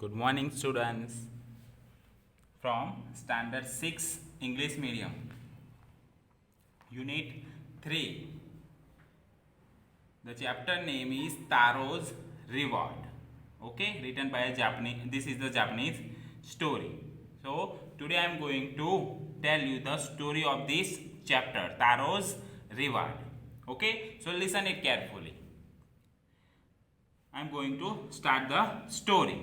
Good morning, students. From Standard 6 English Medium, Unit 3. The chapter name is Taro's Reward. Okay, written by a Japanese. This is the Japanese story. So, today I am going to tell you the story of this chapter, Taro's Reward. Okay, so listen it carefully. I am going to start the story.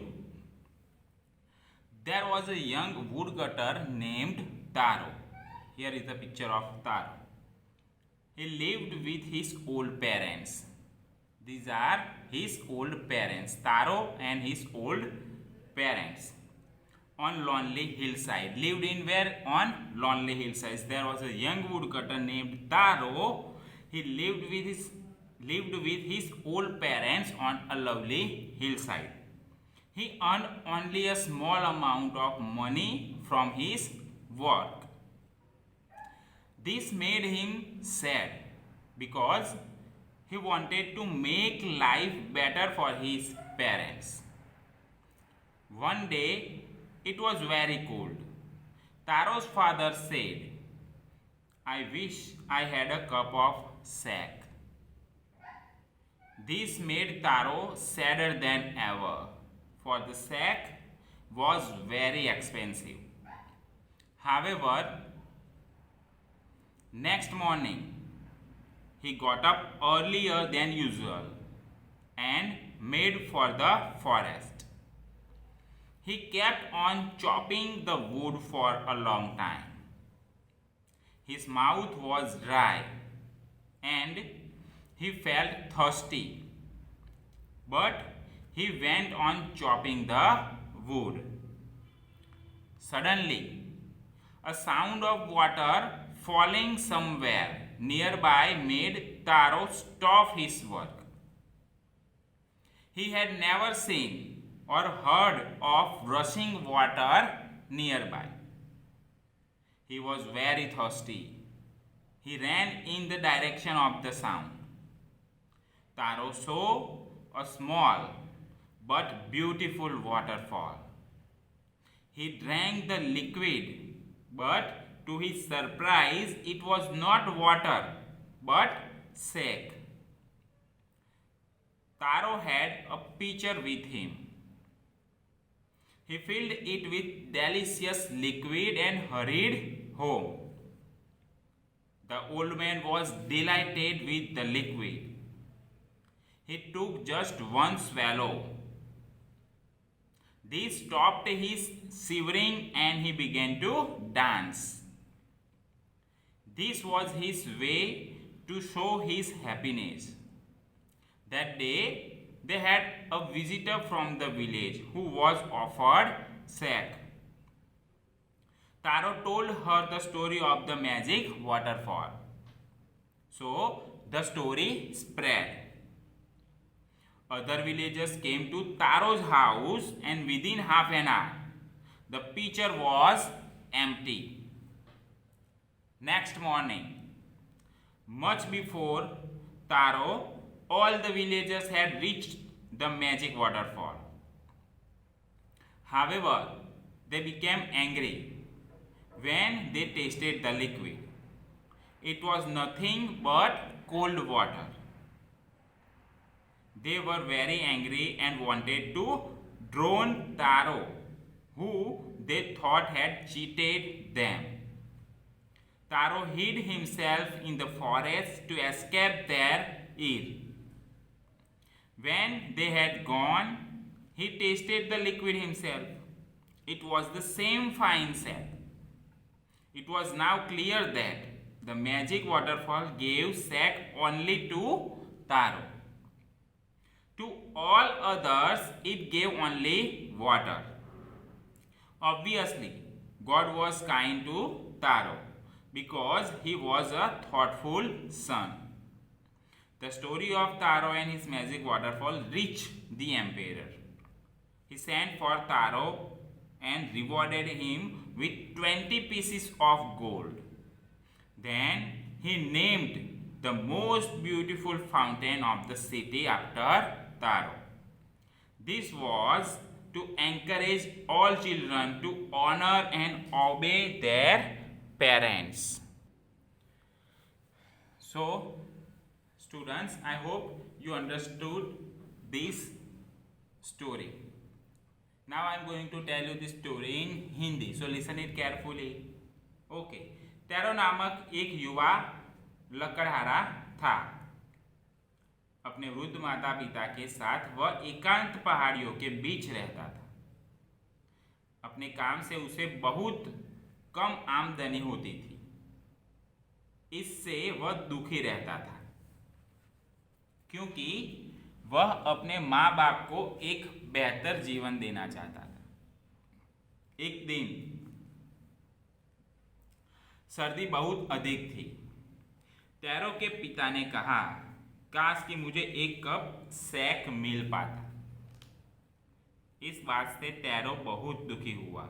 There was a young woodcutter named Taro. Here is the picture of Taro. He lived with his old parents. These are his old parents, Taro and his old parents. On lonely hillside. Lived in where? On lonely hillsides. There was a young woodcutter named Taro. He lived with his old parents on a lovely hillside. He earned only a small amount of money from his work. This made him sad because he wanted to make life better for his parents. One day, it was very cold. Taro's father said, "I wish I had a cup of sack." This made Taro sadder than ever, for the sack was very expensive. However, next morning, he got up earlier than usual and made for the forest. He kept on chopping the wood for a long time. His mouth was dry and he felt thirsty, but he went on chopping the wood. Suddenly, a sound of water falling somewhere nearby made Taro stop his work. He had never seen or heard of rushing water nearby. He was very thirsty. He ran in the direction of the sound. Taro saw a small but beautiful waterfall. He drank the liquid, but to his surprise, it was not water but sack. Taro had a pitcher with him. He filled it with delicious liquid and hurried home. The old man was delighted with the liquid. He took just one swallow. This stopped his shivering and he began to dance. This was his way to show his happiness. That day, they had a visitor from the village who was offered sack. Taro told her the story of the magic waterfall. So, the story spread. Other villagers came to Taro's house and within half an hour, the pitcher was empty. Next morning, much before Taro, all the villagers had reached the magic waterfall. However, they became angry when they tasted the liquid. It was nothing but cold water. They were very angry and wanted to drown Taro, who they thought had cheated them. Taro hid himself in the forest to escape their ire. When they had gone, he tasted the liquid himself. It was the same fine sack. It was now clear that the magic waterfall gave sack only to Taro. To all others, it gave only water. Obviously, God was kind to Taro because he was a thoughtful son. The story of Taro and his magic waterfall reached the emperor. He sent for Taro and rewarded him with 20 pieces of gold. Then he named the most beautiful fountain of the city after Taro. This was to encourage all children to honor and obey their parents. So, students, I hope you understood this story. Now I am going to tell you the story in Hindi. So listen it carefully. Okay. Tarot नामक एक युवा लकड़हारा था। अपने वृद्ध माता पिता के साथ वह एकांत पहाड़ियों के बीच रहता था। अपने काम से उसे बहुत कम आमदनी होती थी, इससे वह दुखी रहता था क्योंकि वह अपने माँ बाप को एक बेहतर जीवन देना चाहता था। एक दिन सर्दी बहुत अधिक थी। टैरो के पिता ने कहा, काश कि मुझे एक कप सेक मिल पाता। इस बात से टैरो बहुत दुखी हुआ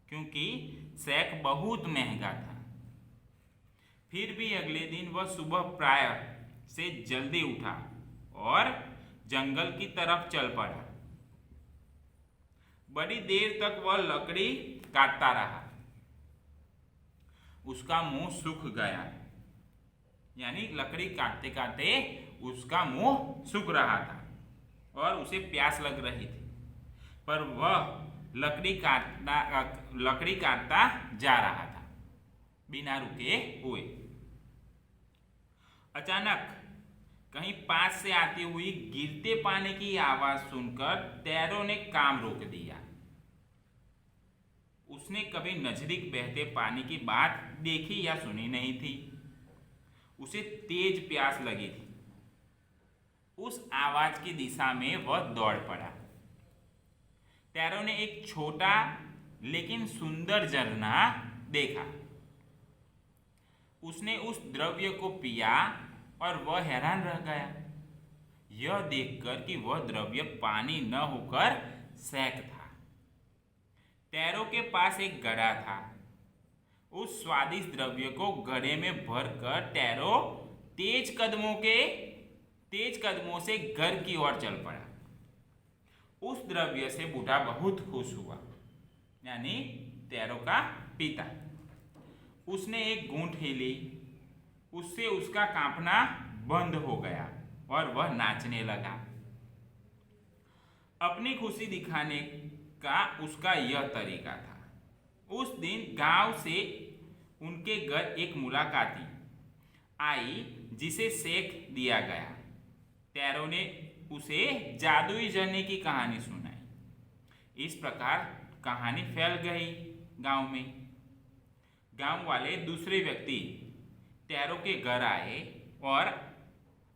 क्योंकि सेक बहुत महंगा था। फिर भी अगले दिन वह सुबह प्रायः से जल्दी उठा और जंगल की तरफ चल पड़ा। बड़ी देर तक वह लकड़ी काटता रहा। उसका मुंह सूख गया, यानी लकड़ी काटते काटते उसका मुंह सूख रहा था और उसे प्यास लग रही थी, पर वह लकड़ी काटता जा रहा था बिना रुके हुए। अचानक कहीं पास से आती हुई गिरते पानी की आवाज सुनकर टैरो ने काम रोक दिया। उसने कभी नजदीक बहते पानी की बात देखी या सुनी नहीं थी। उसे तेज प्यास लगी थी। उस आवाज की दिशा में वह दौड़ पड़ा। टैरो ने एक छोटा लेकिन सुंदर झरना देखा। उसने उस द्रव्य को पिया और वह हैरान रह गया, यह देखकर कि वह द्रव्य पानी न होकर सेक था। टैरो के पास एक घड़ा था। उस स्वादिष्ट द्रव्य को घड़े में भरकर टैरो तेज कदमों से घर की ओर चल पड़ा। उस द्रव्य से बूढ़ा बहुत खुश हुआ, यानी टैरो का पिता। उसने एक घूंट ही ली। उससे उसका कांपना बंद हो गया और वह नाचने लगा। अपनी खुशी दिखाने का उसका यह तरीका था। उस दिन गांव से उनके घर एक मुलाकाती आई जिसे सेक दिया गया। टैरो ने उसे जादुई झरने की कहानी सुनाई। इस प्रकार कहानी फैल गई गांव में। गांव वाले दूसरे व्यक्ति टैरो के घर आए और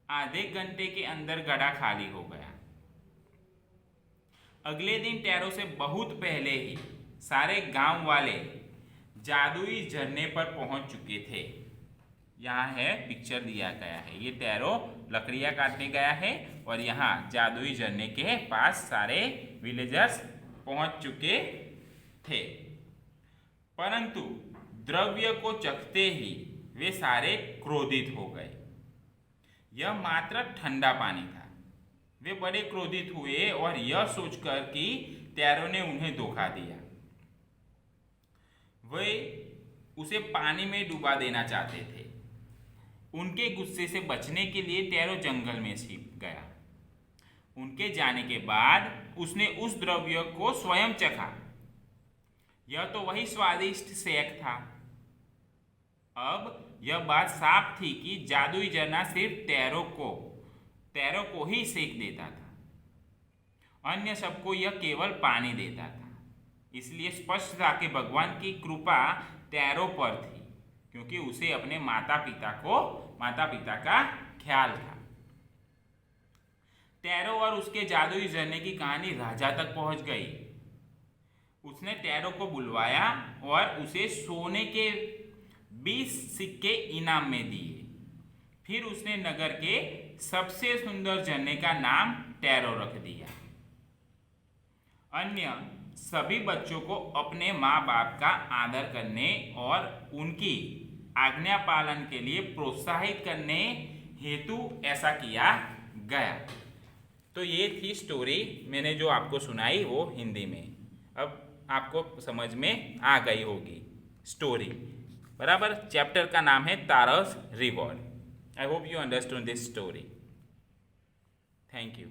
आधे घंटे के अंदर घड़ा खाली हो गया। अगले दिन टैरो से बहुत पहले ही सारे गांव वाले जादुई झरने पर पहुंच चुके थे। यहाँ है, पिक्चर दिया गया है। ये टैरो लकड़ियाँ काटने गया है और यहाँ जादुई झरने के पास सारे विलेजर्स पहुंच चुके थे। परंतु द्रव्य को चखते ही वे सारे क्रोधित हो गए। यह मात्र ठंडा पानी था। वे बड़े क्रोधित हुए और यह सोचकर कि टैरो ने उन्हें धोखा दिया। वे उसे पानी में डुबा देना चाहते थे। उनके गुस्से से बचने के लिए टैरो जंगल में छिप गया। उनके जाने के बाद उसने उस द्रव्य को स्वयं चखा। यह तो वही स्वादिष्ट सेक था। अब यह बात साफ थी कि जादुई झरना सिर्फ टैरो को ही सेक देता था, अन्य सबको यह केवल पानी देता था। इसलिए स्पष्ट था कि भगवान की कृपा टैरो पर थी, क्योंकि उसे अपने माता पिता का ख्याल था। टैरो और उसके जादुई झरने की कहानी राजा तक पहुंच गई। उसने टैरो को बुलवाया और उसे सोने के 20 सिक्के इनाम में दिए। फिर उसने नगर के सबसे सुंदर झरने का नाम टैरो रख दिया। अन्य सभी बच्चों को अपने माँ बाप का आदर करने और उनकी आज्ञा पालन के लिए प्रोत्साहित करने हेतु ऐसा किया गया। तो ये थी स्टोरी मैंने जो आपको सुनाई वो हिंदी में। अब आपको समझ में आ गई होगी स्टोरी, बराबर। चैप्टर का नाम है Taro's reward. I hope you understand this story. Thank you.